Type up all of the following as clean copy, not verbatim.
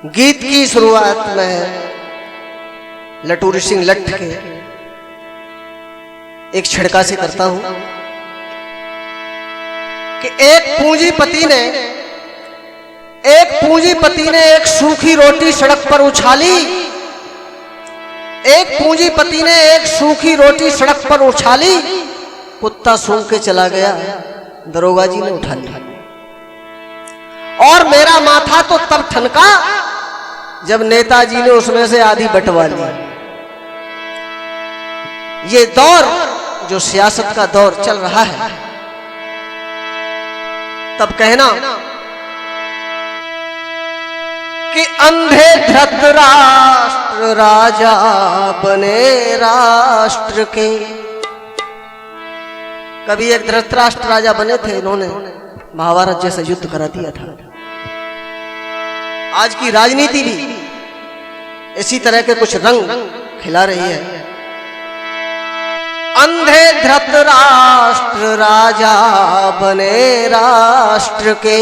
गीत की शुरुआत में लटूर सिंह लट्ठ के एक छिड़का से करता हूं कि एक पूंजीपति ने एक सूखी रोटी सड़क पर उछाली। एक पूंजीपति ने एक सूखी रोटी सड़क पर उछाली, कुत्ता सूंघ के चला गया, दरोगा जी ने उठा लिया। और मेरा माथा तो तब ठनका जब नेताजी ने उसमें से आधी बंटवा ली। ये दौर जो सियासत का दौर चल रहा है, तब कहना कि अंधे धृतराष्ट्र राजा बने राष्ट्र के। कभी एक धृतराष्ट्र राजा बने थे, इन्होंने महाभारत जैसा युद्ध करा दिया था। आज की राजनीति भी इसी तरह के कुछ रंग खिला रही है। अंधे धृतराष्ट्र राजा बने राष्ट्र के,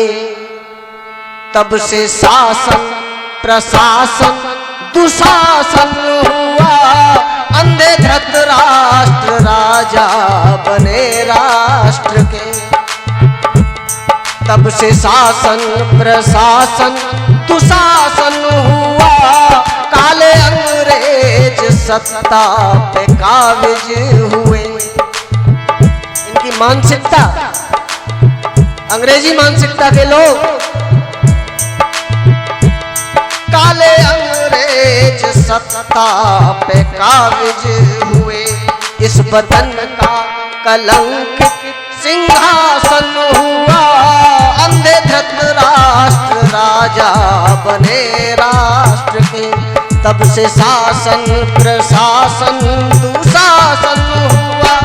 तब से शासन प्रशासन दुशासन हुआ। अंधे धृतराष्ट्र राजा बने राष्ट्र के, तब से शासन प्रशासन दुशासन हुआ। काले अंग्रेज सत्ता पे काबिज हुए। इनकी मानसिकता, अंग्रेजी मानसिकता के लोग, काले अंग्रेज सत्ता पे काबिज हुए। इस बदन का कलंकित सिंहासन हुआ। अंधे धृतराष्ट्र राजा बने राष्ट्र के, तब से शासन प्रशासन दुशासन हुआ।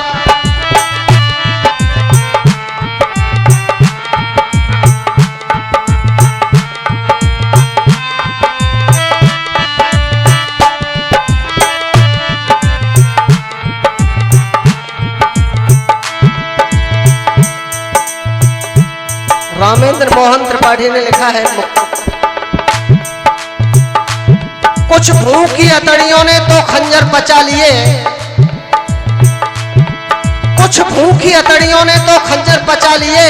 रामेंद्र मोहन त्रिपाठी ने लिखा है, कुछ भूखी अतड़ियों ने तो खंजर पचा लिए, कुछ भूखी अतड़ियों ने तो खंजर पचा लिए।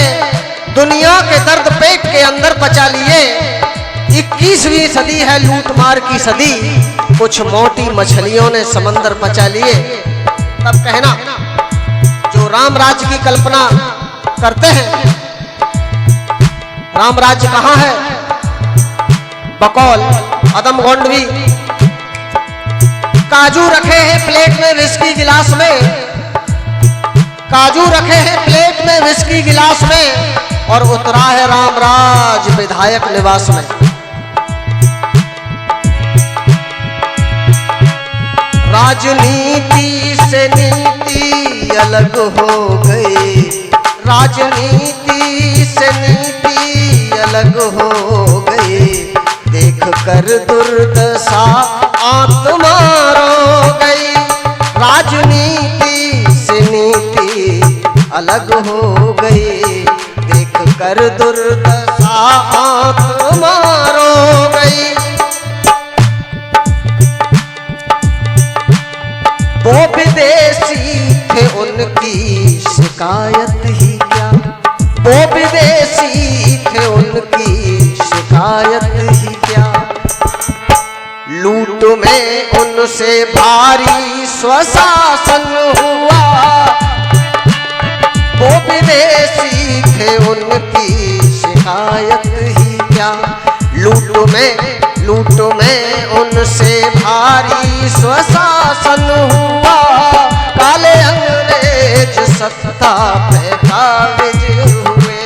दुनिया के दर्द पेट के अंदर पचा लिए। 21वीं सदी है लूटमार की सदी, कुछ मोटी मछलियों ने समंदर पचा लिए। तब कहना, जो राम राज्य की कल्पना करते हैं, राम राज्य कहां है? बकौल अदमगोंडवी काजू रखे हैं प्लेट में विस्की गिलास में, काजू रखे हैं प्लेट में विस्की गिलास में, और उतरा है रामराज विधायक निवास में। राजनीति से नीति अलग हो गई, राजनीति से नीति अलग हो गई। देख कर दुर्दशा आत्मा रो गई। राजनीति से नीति अलग हो गई। देख कर दुर्दशा आत्मा रो गई। वो विदेशी थे उनकी शिकायत ही क्या, वो विदेशी थे उनकी शिकायत ही क्या। लूट में उनसे भारी स्वशासन हुआ। वो विदेशी थे उनकी शिकायत ही क्या। लूट में उनसे भारी स्वशासन हुआ। काले अंग्रेज सत्ता पे काबिज हुए।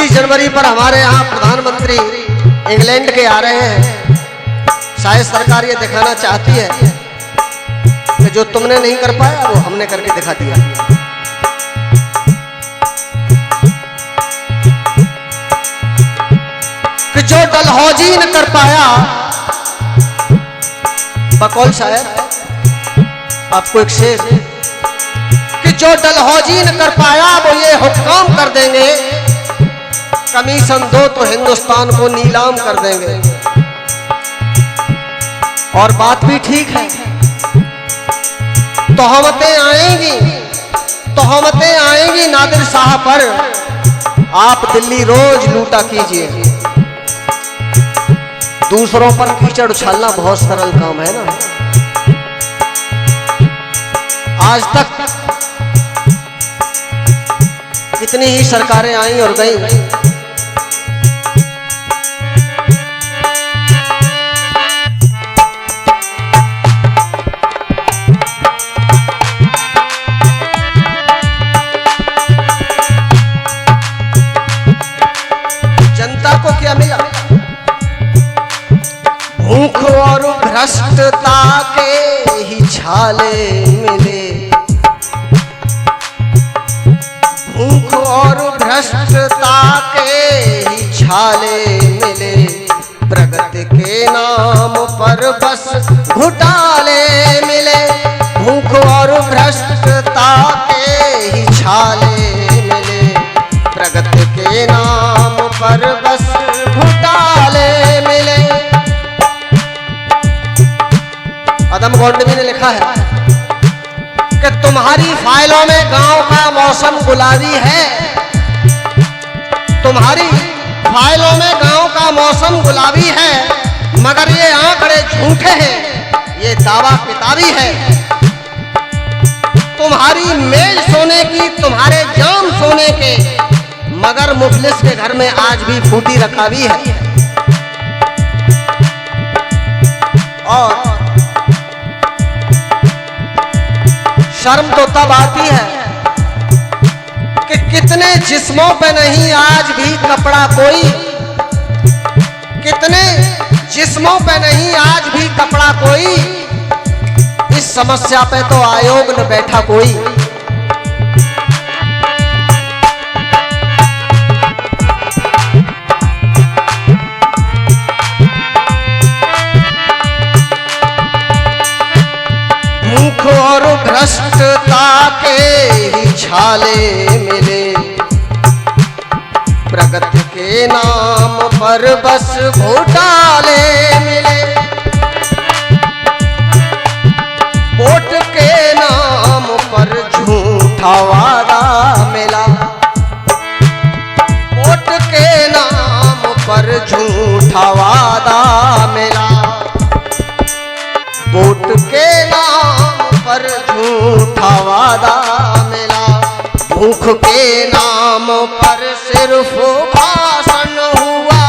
जनवरी पर हमारे यहाँ प्रधानमंत्री इंग्लैंड के आ रहे हैं। शायद सरकार ये दिखाना चाहती है कि जो तुमने नहीं कर पाया वो हमने करके दिखा दिया। कि जो डलहौजी न कर पाया बकौल शायर आपको एक शेर कि जो डलहौजी न कर पाया वो ये हुक्काम कर देंगे, कमीशन दो तो हिंदुस्तान को नीलाम कर देंगे। और बात भी ठीक है, तोहमतें आएंगी नादिर शाह पर, आप दिल्ली रोज लूटा कीजिए। दूसरों पर कीचड़ उछालना बहुत सरल काम है ना। आज तक कितनी ही सरकारें आई और गई, जनता को क्या मिला? भूख और भ्रष्टता के ही छाले मिले, भूख और भ्रष्टता के ही छाले मिले, प्रगति के नाम पर बस घोटाले मिले। भूख और भ्रष्टता के ही छाले मिले, प्रगति के नाम पर बस घोटाले मिले। आदम गोंडवी ने लिखा है कि तुम्हारी फाइलों में गांव का मौसम गुलाबी है, तुम्हारी फाइलों में गांव का मौसम गुलाबी है, मगर ये आंकड़े झूठे हैं, ये दावा किताबी है। तुम्हारी मेज सोने की, तुम्हारे जाम सोने के, मगर मुफलिस के घर में आज भी फूटी रकाबी है। और शर्म तो तब आती है कि कितने जिस्मों पे नहीं आज भी कपड़ा कोई, कितने जिस्मों पे नहीं आज भी कपड़ा कोई, इस समस्या पे तो आयोग न बैठा कोई। और भ्रष्टता के ही छाले मिले, प्रगति के नाम पर बस घोटाले मिले। वोट के नाम पर झूठा वादा मिला, वोट के नाम पर झूठा वादा मिला, वोट के नाम पर झूठा वादा मिला। भूख के नाम पर सिर्फ भाषण हुआ,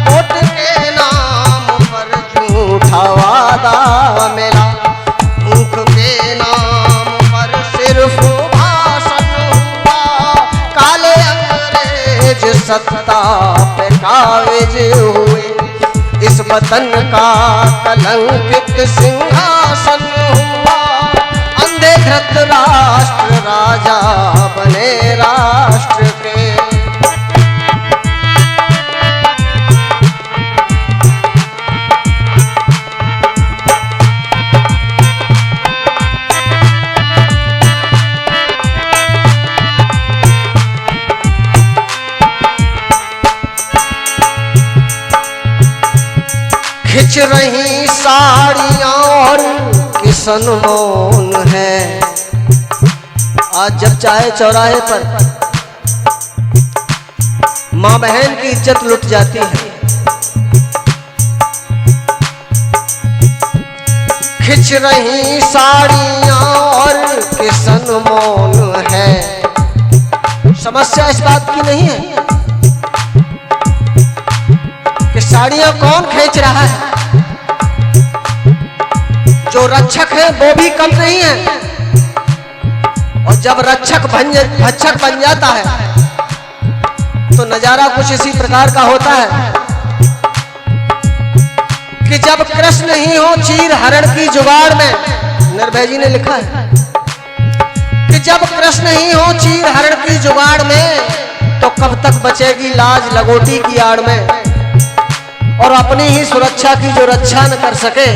वोट के नाम पर झूठा वादा मिला। भूख के नाम पर सिर्फ भाषण हुआ, काले अंग्रेज सत्ता पे काबिज हुए, इस वतन का कलंकित सिंहासन हुआ। अंधे धृतराष्ट्र राजा बने राष्ट्र के, खिंच रही साड़ियां और किशन मौन है। आज जब चाहे चौराहे पर माँ बहन की इज्जत लुट जाती है, खिंच रही साड़ियां और किशन मौन है। समस्या इस बात की नहीं है कि साड़ियां कौन खींच रहा है, जो रक्षक है वो भी कम नहीं है। और जब रक्षक भक्षक बन जाता है तो नजारा कुछ इसी प्रकार का होता है कि जब कृष्ण ही हो चीर हरण की जुगाड़ में, निर्भय जी ने लिखा है कि जब कृष्ण ही हो चीर हरण की जुगाड़ में, तो कब तक बचेगी लाज लगोटी की आड़ में। और अपनी ही सुरक्षा की जो रक्षा न कर सके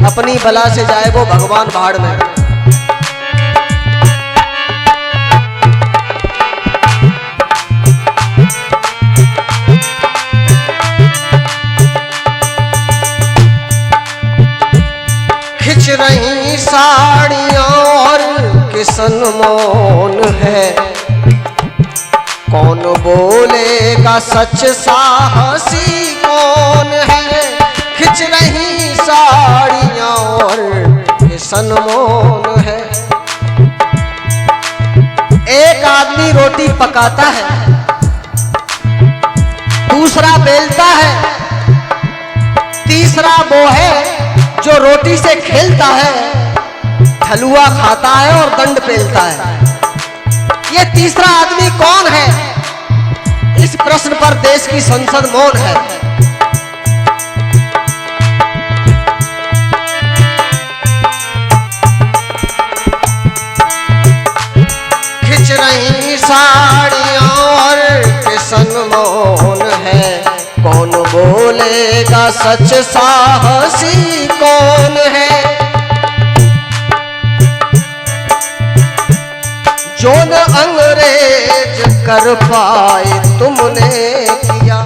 अपनी बला से जाए वो भगवान भाड़ में। खिंच रही साड़ियां और किसन मौन है, कौन बोलेगा सच साहसी कौन है। खिंच रही साड़ियां और किसन मौन है। एक आदमी रोटी पकाता है, दूसरा बेलता है, तीसरा वो है जो रोटी से खेलता है, हलवा खाता है और दंड पेलता है। ये तीसरा आदमी कौन है? इस प्रश्न पर देश की संसद मौन है। खिंच रही साड़ियां और किसन मौन है, कौन बोलेगा सच साहसी कौन है। जो न अंग्रेज कर पाए तुमने किया,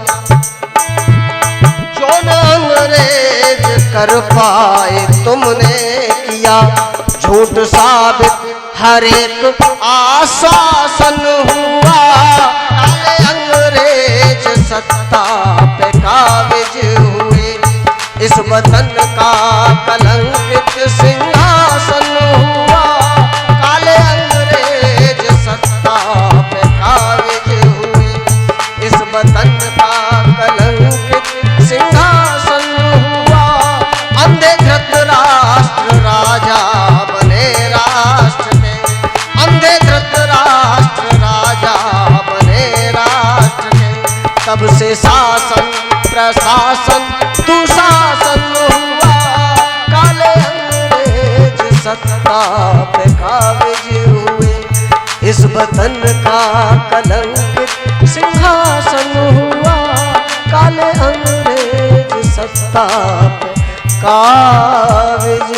जो न अंग्रेज कर पाए तुमने किया। झूठ साबित हर एक आश्वासन हुआ, काले अंग्रेज सत्ता पे काबिज हुए। इस वतन का कलंकित सिंहासन हुआ, काले अंग्रेज सत्ता पे काबिज हुए। इस वतन का कलंकित सिंहासन हुआ। अंधे धृतराष्ट्र राजा बने राष्ट्र के, अंधे धृतराष्ट्र राजा बने राष्ट्र के। तब से शासन प्रशासन दुशासन हुआ, काले अंग्रेज सत्ता पे काबिज हुए। इस वतन का कलंकित सिंहासन हुआ, काले अंग्रेज सत्ता पे काबिज